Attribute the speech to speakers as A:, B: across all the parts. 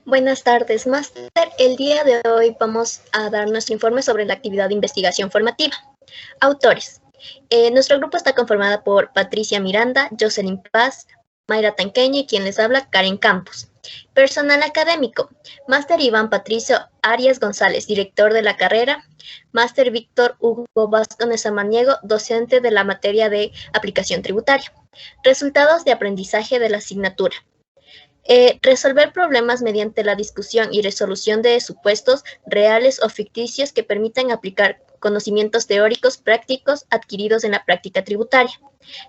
A: Buenas tardes, máster. El día de hoy vamos a dar nuestro informe sobre la actividad de investigación formativa. Autores. Nuestro grupo está conformado por Patricia Miranda, Jocelyn Paz, Mayra Tanqueña y quien les habla, Karen Campos. Personal académico. Máster Iván Patricio Arias González, director de la carrera. Máster Víctor Hugo Vázquez Samaniego, docente de la materia de aplicación tributaria. Resultados de aprendizaje de la asignatura. Resolver problemas mediante la discusión y resolución de supuestos reales o ficticios que permitan aplicar conocimientos teóricos prácticos adquiridos en la práctica tributaria.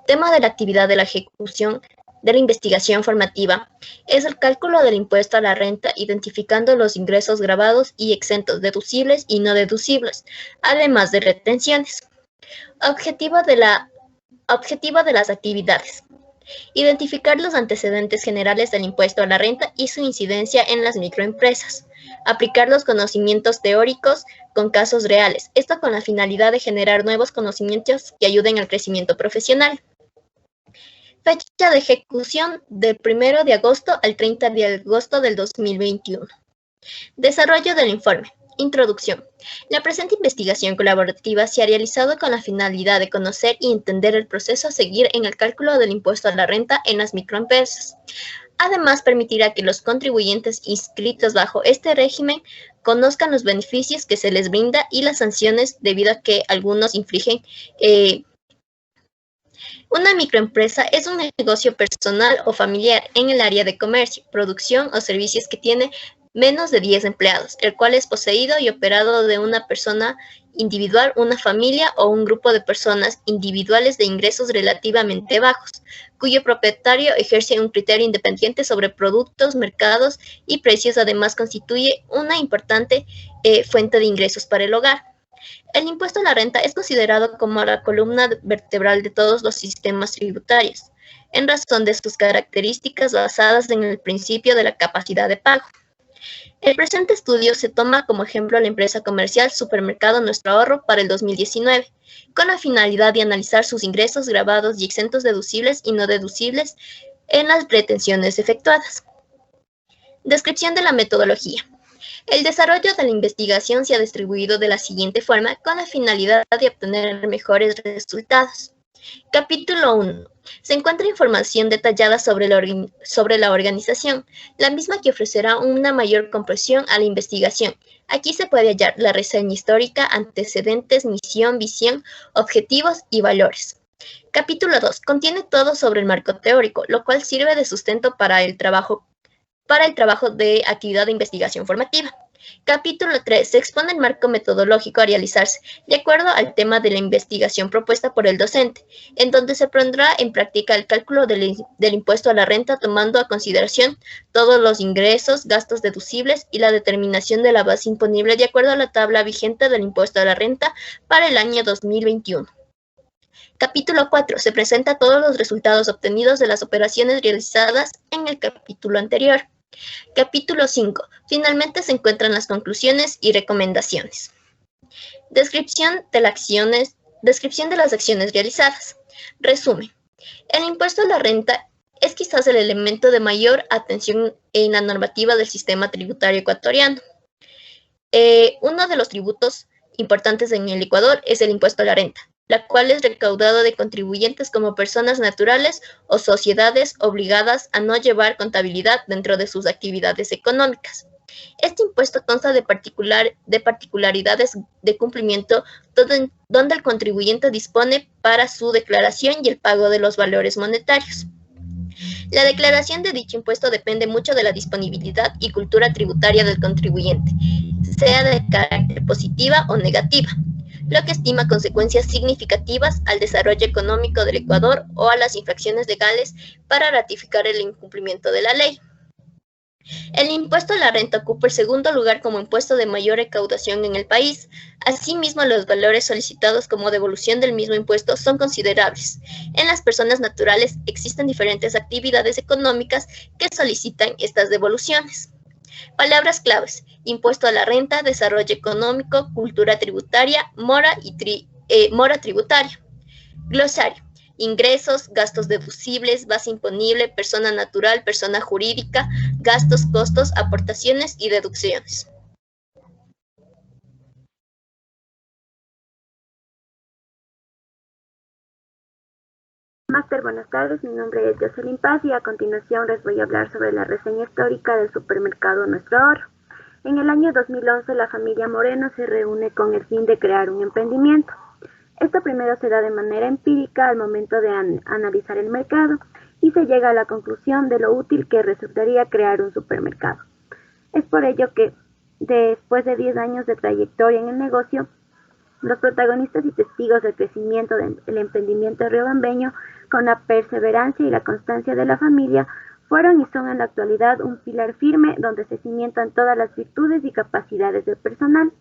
A: Tema de la actividad de la ejecución de la investigación formativa es el cálculo del impuesto a la renta, identificando los ingresos gravados y exentos, deducibles y no deducibles, además de retenciones. Objetivo de las actividades. Identificar los antecedentes generales del impuesto a la renta y su incidencia en las microempresas. Aplicar los conocimientos teóricos con casos reales, esto con la finalidad de generar nuevos conocimientos que ayuden al crecimiento profesional. Fecha de ejecución del 1 de agosto al 30 de agosto del 2021. Desarrollo del informe. Introducción. La presente investigación colaborativa se ha realizado con la finalidad de conocer y entender el proceso a seguir en el cálculo del impuesto a la renta en las microempresas. Además, permitirá que los contribuyentes inscritos bajo este régimen conozcan los beneficios que se les brinda y las sanciones debido a que algunos infringen. Una microempresa es un negocio personal o familiar en el área de comercio, producción o servicios que tiene menos de 10 empleados, el cual es poseído y operado de una persona individual, una familia o un grupo de personas individuales de ingresos relativamente bajos, cuyo propietario ejerce un criterio independiente sobre productos, mercados y precios. Además, constituye una importante fuente de ingresos para el hogar. El impuesto a la renta es considerado como la columna vertebral de todos los sistemas tributarios, en razón de sus características basadas en el principio de la capacidad de pago. El presente estudio se toma como ejemplo la empresa comercial Supermercado Nuestro Ahorro para el 2019, con la finalidad de analizar sus ingresos gravados y exentos deducibles y no deducibles en las retenciones efectuadas. Descripción de la metodología. El desarrollo de la investigación se ha distribuido de la siguiente forma con la finalidad de obtener mejores resultados. Capítulo 1. Se encuentra información detallada sobre la organización, la misma que ofrecerá una mayor comprensión a la investigación. Aquí se puede hallar la reseña histórica, antecedentes, misión, visión, objetivos y valores. Capítulo 2. Contiene todo sobre el marco teórico, lo cual sirve de sustento para el trabajo de actividad de investigación formativa. Capítulo 3. Se expone el marco metodológico a realizarse de acuerdo al tema de la investigación propuesta por el docente, en donde se pondrá en práctica el cálculo del impuesto a la renta, tomando a consideración todos los ingresos, gastos deducibles y la determinación de la base imponible de acuerdo a la tabla vigente del impuesto a la renta para el año 2021. Capítulo 4. Se presenta todos los resultados obtenidos de las operaciones realizadas en el capítulo anterior. Capítulo 5. Finalmente se encuentran las conclusiones y recomendaciones. Descripción de las acciones realizadas. Resumen. El impuesto a la renta es quizás el elemento de mayor atención en la normativa del sistema tributario ecuatoriano. Uno de los tributos importantes en el Ecuador es el impuesto a la renta, la cual es recaudado de contribuyentes como personas naturales o sociedades obligadas a no llevar contabilidad dentro de sus actividades económicas. Este impuesto consta de particularidades de cumplimiento donde el contribuyente dispone para su declaración y el pago de los valores monetarios. La declaración de dicho impuesto depende mucho de la disponibilidad y cultura tributaria del contribuyente, sea de carácter positiva o negativa, lo que estima consecuencias significativas al desarrollo económico del Ecuador o a las infracciones legales para ratificar el incumplimiento de la ley. El impuesto a la renta ocupa el segundo lugar como impuesto de mayor recaudación en el país. Asimismo, los valores solicitados como devolución del mismo impuesto son considerables. En las personas naturales existen diferentes actividades económicas que solicitan estas devoluciones. Palabras claves: impuesto a la renta, desarrollo económico, cultura tributaria, mora tributaria. Glosario: ingresos, gastos deducibles, base imponible, persona natural, persona jurídica, gastos, costos, aportaciones y deducciones.
B: Máster, buenas tardes. Mi nombre es Jocelyn Paz y a continuación les voy a hablar sobre la reseña histórica del supermercado Nuestro Ahorro. En el año 2011, la familia Moreno se reúne con el fin de crear un emprendimiento. Esto primero se da de manera empírica al momento de analizar el mercado y se llega a la conclusión de lo útil que resultaría crear un supermercado. Es por ello que, después de 10 años de trayectoria en el negocio, los protagonistas y testigos del crecimiento del emprendimiento riobambeño, con la perseverancia y la constancia de la familia, fueron y son en la actualidad un pilar firme donde se cimientan todas las virtudes y capacidades del personal.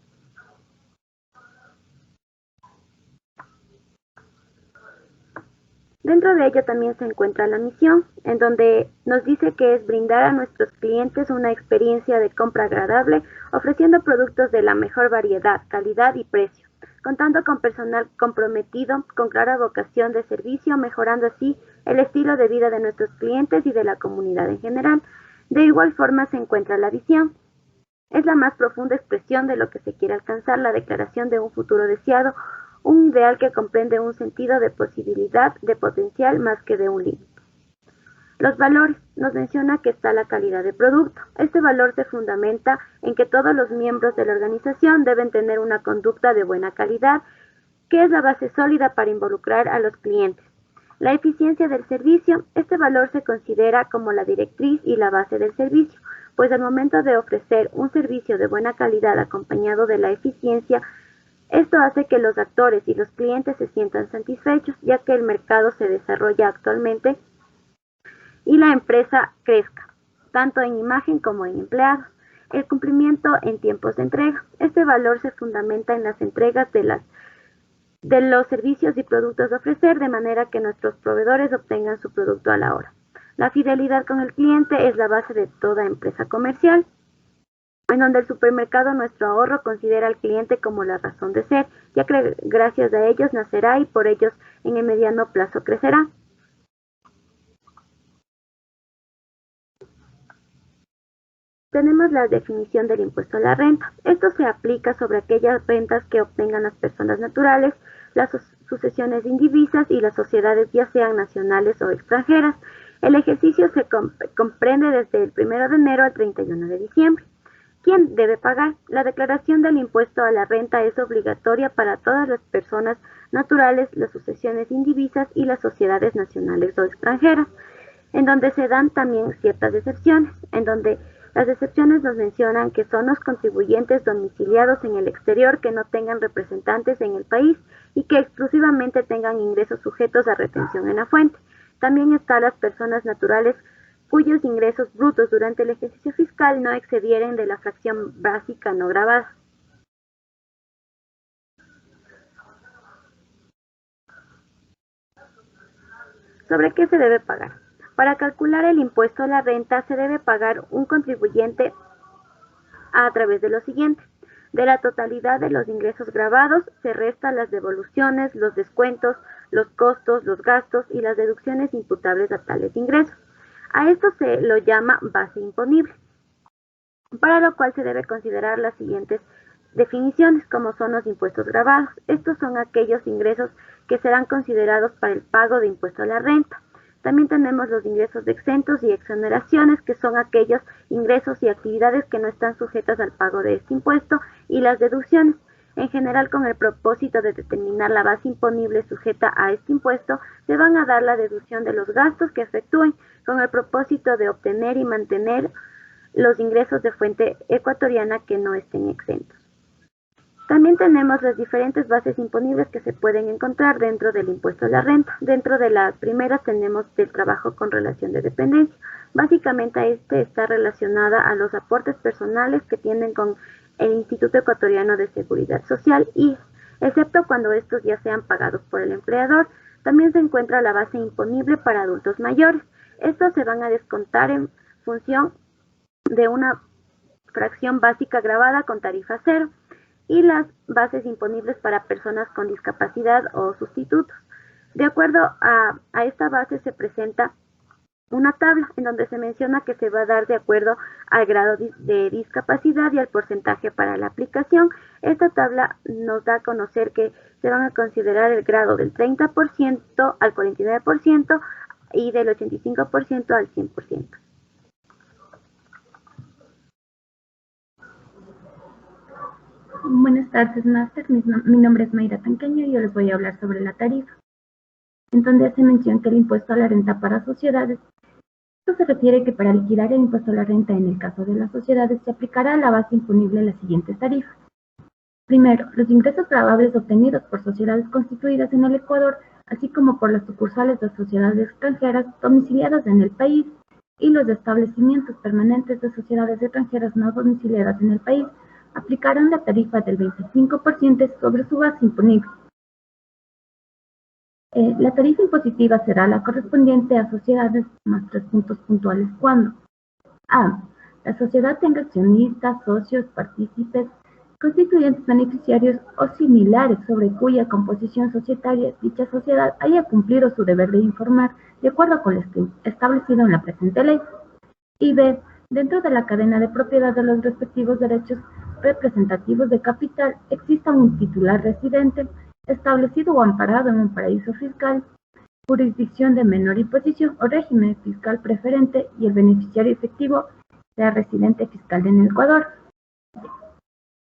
B: Dentro de ello también se encuentra la misión, en donde nos dice que es brindar a nuestros clientes una experiencia de compra agradable, ofreciendo productos de la mejor variedad, calidad y precio, contando con personal comprometido, con clara vocación de servicio, mejorando así el estilo de vida de nuestros clientes y de la comunidad en general. De igual forma se encuentra la visión. Es la más profunda expresión de lo que se quiere alcanzar, la declaración de un futuro deseado, un ideal que comprende un sentido de posibilidad, de potencial más que de un límite. Los valores. Nos menciona que está la calidad de producto. Este valor se fundamenta en que todos los miembros de la organización deben tener una conducta de buena calidad, que es la base sólida para involucrar a los clientes. La eficiencia del servicio. Este valor se considera como la directriz y la base del servicio, pues al momento de ofrecer un servicio de buena calidad acompañado de la eficiencia, esto hace que los actores y los clientes se sientan satisfechos, ya que el mercado se desarrolla actualmente y la empresa crezca, tanto en imagen como en empleados. El cumplimiento en tiempos de entrega. Este valor se fundamenta en las entregas de los servicios y productos a ofrecer, de manera que nuestros proveedores obtengan su producto a la hora. La fidelidad con el cliente es la base de toda empresa comercial, en donde el supermercado Nuestro Ahorro considera al cliente como la razón de ser, ya que gracias a ellos nacerá y por ellos en el mediano plazo crecerá. Tenemos la definición del impuesto a la renta. Esto se aplica sobre aquellas rentas que obtengan las personas naturales, las sucesiones indivisas y las sociedades, ya sean nacionales o extranjeras. El ejercicio se comprende desde el 1 de enero al 31 de diciembre. ¿Quién debe pagar? La declaración del impuesto a la renta es obligatoria para todas las personas naturales, las sucesiones indivisas y las sociedades nacionales o extranjeras, en donde se dan también ciertas excepciones, en donde las excepciones nos mencionan que son los contribuyentes domiciliados en el exterior que no tengan representantes en el país y que exclusivamente tengan ingresos sujetos a retención en la fuente. También están las personas naturales cuyos ingresos brutos durante el ejercicio fiscal no excedieren de la fracción básica no gravada. ¿Sobre qué se debe pagar? Para calcular el impuesto a la renta se debe pagar un contribuyente a través de lo siguiente. De la totalidad de los ingresos gravados se restan las devoluciones, los descuentos, los costos, los gastos y las deducciones imputables a tales ingresos. A esto se lo llama base imponible, para lo cual se debe considerar las siguientes definiciones, como son los impuestos gravados. Estos son aquellos ingresos que serán considerados para el pago de impuesto a la renta. También tenemos los ingresos de exentos y exoneraciones, que son aquellos ingresos y actividades que no están sujetas al pago de este impuesto, y las deducciones. En general, con el propósito de determinar la base imponible sujeta a este impuesto, se van a dar la deducción de los gastos que efectúen, con el propósito de obtener y mantener los ingresos de fuente ecuatoriana que no estén exentos. También tenemos las diferentes bases imponibles que se pueden encontrar dentro del impuesto a la renta. Dentro de las primeras tenemos del trabajo con relación de dependencia. Básicamente este está relacionada a los aportes personales que tienen con el Instituto Ecuatoriano de Seguridad Social, y excepto cuando estos ya sean pagados por el empleador. También se encuentra la base imponible para adultos mayores. Estos se van a descontar en función de una fracción básica gravada con tarifa cero, y las bases imponibles para personas con discapacidad o sustitutos. De acuerdo a esta base se presenta una tabla en donde se menciona que se va a dar de acuerdo al grado de discapacidad y al porcentaje para la aplicación. Esta tabla nos da a conocer que se van a considerar el grado del 30% al 49% y del 85% al 100%.
C: Buenas tardes, Máster. Mi nombre es Mayra Tanqueño y yo les voy a hablar sobre la tarifa. En donde hace mención que el impuesto a la renta para sociedades, esto se refiere que para liquidar el impuesto a la renta en el caso de las sociedades se aplicará a la base imponible las siguientes tarifas. Primero, los ingresos gravables obtenidos por sociedades constituidas en el Ecuador, así como por las sucursales de sociedades extranjeras domiciliadas en el país y los establecimientos permanentes de sociedades extranjeras no domiciliadas en el país, aplicarán la tarifa del 25% sobre su base imponible. La tarifa impositiva será la correspondiente a sociedades más 3 puntos puntuales cuando a. La sociedad tenga accionistas, socios, partícipes, constituyentes beneficiarios o similares sobre cuya composición societaria dicha sociedad haya cumplido su deber de informar de acuerdo con lo establecido en la presente ley. Y b. Dentro de la cadena de propiedad de los respectivos derechos representativos de capital exista un titular residente establecido o amparado en un paraíso fiscal, jurisdicción de menor imposición o régimen fiscal preferente y el beneficiario efectivo sea residente fiscal en Ecuador.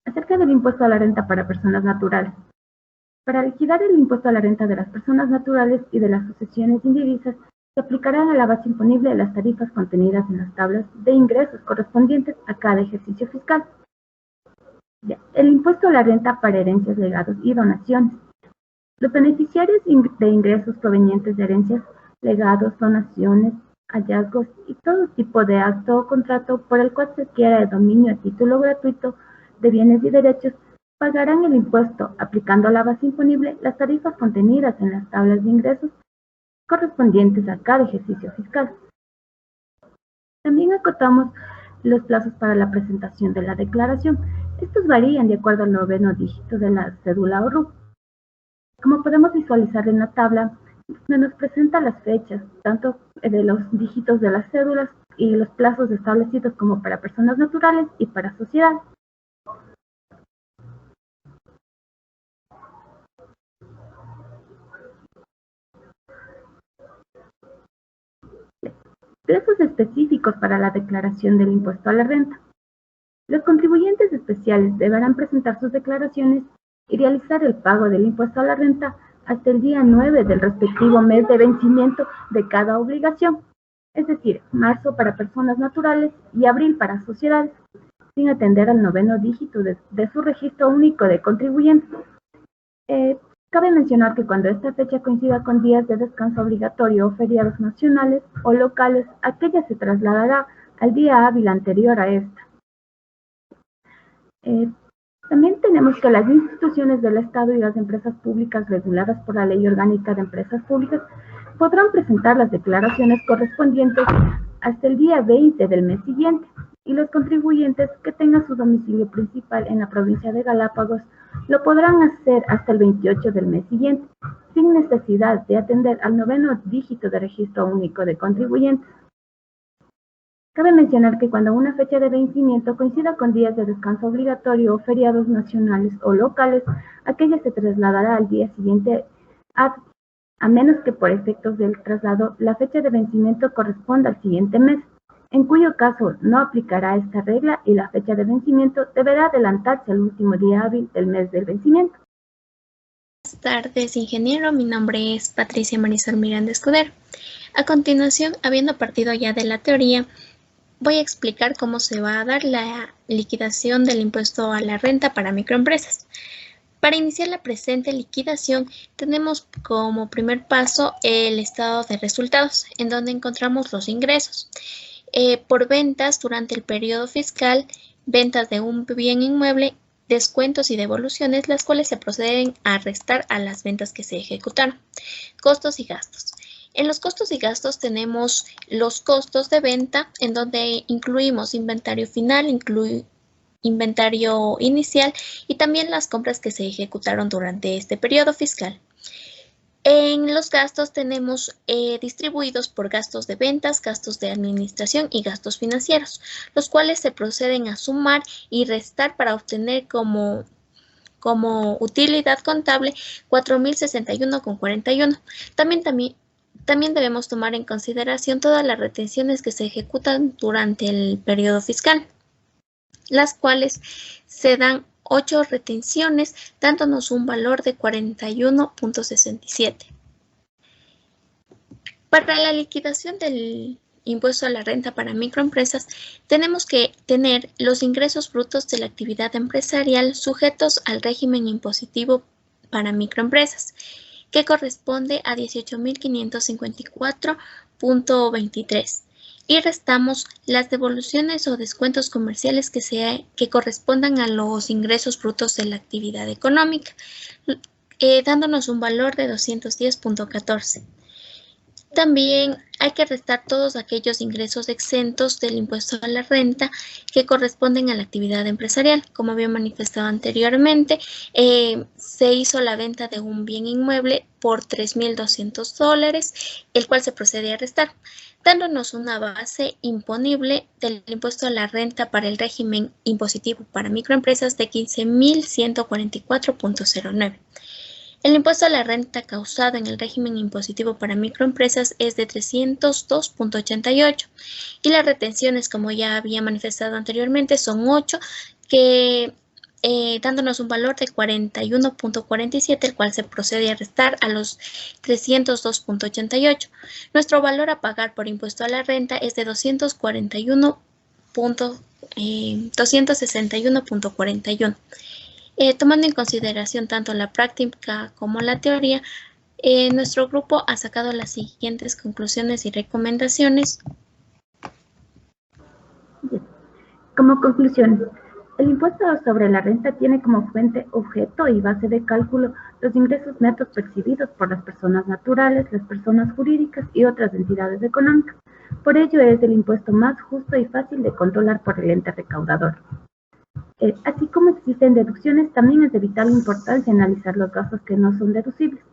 C: Acerca del impuesto a la renta para personas naturales. Para liquidar el impuesto a la renta de las personas naturales y de las sucesiones indivisas, se aplicarán a la base imponible las tarifas contenidas en las tablas de ingresos correspondientes a cada ejercicio fiscal. El impuesto a la renta para herencias, legados y donaciones. Los beneficiarios de ingresos provenientes de herencias, legados, donaciones, hallazgos y todo tipo de acto o contrato por el cual se adquiera el dominio a título gratuito de bienes y derechos, pagarán el impuesto aplicando a la base imponible las tarifas contenidas en las tablas de ingresos correspondientes a cada ejercicio fiscal. También acotamos los plazos para la presentación de la declaración. Estos varían de acuerdo al 9º dígito de la cédula o RUC. Como podemos visualizar en la tabla, se nos presenta las fechas, tanto de los dígitos de las cédulas y los plazos establecidos como para personas naturales y para sociedades. Plazos específicos para la declaración del impuesto a la renta. Los contribuyentes especiales deberán presentar sus declaraciones y realizar el pago del impuesto a la renta hasta el día 9 del respectivo mes de vencimiento de cada obligación, es decir, marzo para personas naturales y abril para sociedades, sin atender al 9º dígito de su registro único de contribuyentes. Cabe mencionar que cuando esta fecha coincida con días de descanso obligatorio o feriados nacionales o locales, aquella se trasladará al día hábil anterior a esta. También tenemos que las instituciones del Estado y las empresas públicas reguladas por la Ley Orgánica de Empresas Públicas podrán presentar las declaraciones correspondientes hasta el día 20 del mes siguiente, y los contribuyentes que tengan su domicilio principal en la provincia de Galápagos lo podrán hacer hasta el 28 del mes siguiente, sin necesidad de atender al 9º dígito de registro único de contribuyentes. Cabe mencionar que cuando una fecha de vencimiento coincida con días de descanso obligatorio o feriados nacionales o locales, aquella se trasladará al día siguiente a menos que por efectos del traslado la fecha de vencimiento corresponda al siguiente mes, en cuyo caso no aplicará esta regla y la fecha de vencimiento deberá adelantarse al último día hábil del mes del vencimiento.
A: Buenas tardes, ingeniero. Mi nombre es Patricia Marisol Miranda Escudero. A continuación, habiendo partido ya de la teoría, voy a explicar cómo se va a dar la liquidación del impuesto a la renta para microempresas. Para iniciar la presente liquidación, tenemos como primer paso el estado de resultados, en donde encontramos los ingresos. Por ventas durante el periodo fiscal, ventas de un bien inmueble, descuentos y devoluciones, las cuales se proceden a restar a las ventas que se ejecutaron. Costos y gastos. En los costos y gastos tenemos los costos de venta, en donde incluimos inventario final, inventario inicial y también las compras que se ejecutaron durante este periodo fiscal. En los gastos tenemos distribuidos por gastos de ventas, gastos de administración y gastos financieros, los cuales se proceden a sumar y restar para obtener como utilidad contable 4.061,41. También debemos tomar en consideración todas las retenciones que se ejecutan durante el periodo fiscal, las cuales se dan 8 retenciones, dándonos un valor de 41.67. Para la liquidación del impuesto a la renta para microempresas, tenemos que tener los ingresos brutos de la actividad empresarial sujetos al régimen impositivo para microempresas, que corresponde a 18.554.23. Y restamos las devoluciones o descuentos comerciales que correspondan a los ingresos brutos de la actividad económica, dándonos un valor de 210.14. También hay que restar todos aquellos ingresos exentos del impuesto a la renta que corresponden a la actividad empresarial. Como había manifestado anteriormente, se hizo la venta de un bien inmueble por $3.200, el cual se procede a restar, dándonos una base imponible del impuesto a la renta para el régimen impositivo para microempresas de 15.144.09. El impuesto a la renta causado en el régimen impositivo para microempresas es de 302.88 y las retenciones, como ya había manifestado anteriormente, son 8, dándonos un valor de 41.47, el cual se procede a restar a los 302.88. Nuestro valor a pagar por impuesto a la renta es de 261.41. Tomando en consideración tanto la práctica como la teoría, nuestro grupo ha sacado las siguientes conclusiones y recomendaciones.
C: Como conclusión, el impuesto sobre la renta tiene como fuente, objeto y base de cálculo los ingresos netos percibidos por las personas naturales, las personas jurídicas y otras entidades económicas. Por ello es el impuesto más justo y fácil de controlar por el ente recaudador. Así como existen deducciones, también es de vital importancia analizar los gastos que no son deducibles,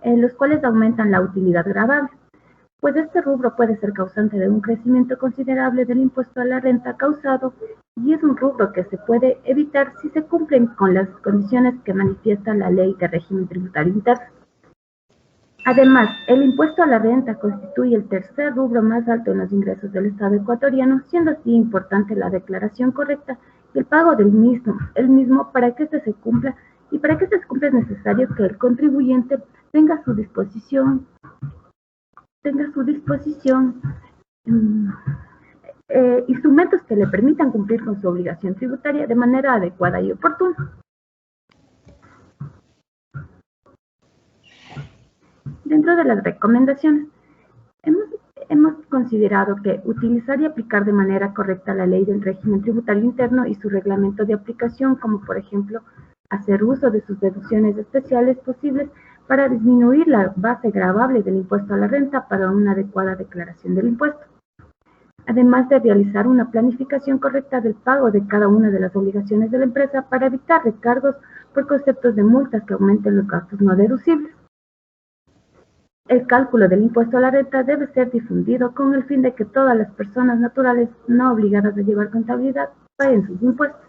C: los cuales aumentan la utilidad gravable, pues este rubro puede ser causante de un crecimiento considerable del impuesto a la renta causado y es un rubro que se puede evitar si se cumplen con las condiciones que manifiesta la Ley de Régimen Tributario Interno. Además, el impuesto a la renta constituye el tercer rubro más alto en los ingresos del Estado ecuatoriano, siendo así importante la declaración correcta y el pago del mismo. Para que este se cumpla, y para que este se cumpla es necesario que el contribuyente tenga a su disposición instrumentos que le permitan cumplir con su obligación tributaria de manera adecuada y oportuna. Dentro de las recomendaciones, hemos considerado que utilizar y aplicar de manera correcta la Ley del Régimen Tributario Interno y su reglamento de aplicación, como por ejemplo hacer uso de sus deducciones especiales posibles para disminuir la base gravable del impuesto a la renta para una adecuada declaración del impuesto. Además de realizar una planificación correcta del pago de cada una de las obligaciones de la empresa para evitar recargos por conceptos de multas que aumenten los gastos no deducibles. El cálculo del impuesto a la renta debe ser difundido con el fin de que todas las personas naturales no obligadas a llevar contabilidad paguen sus impuestos.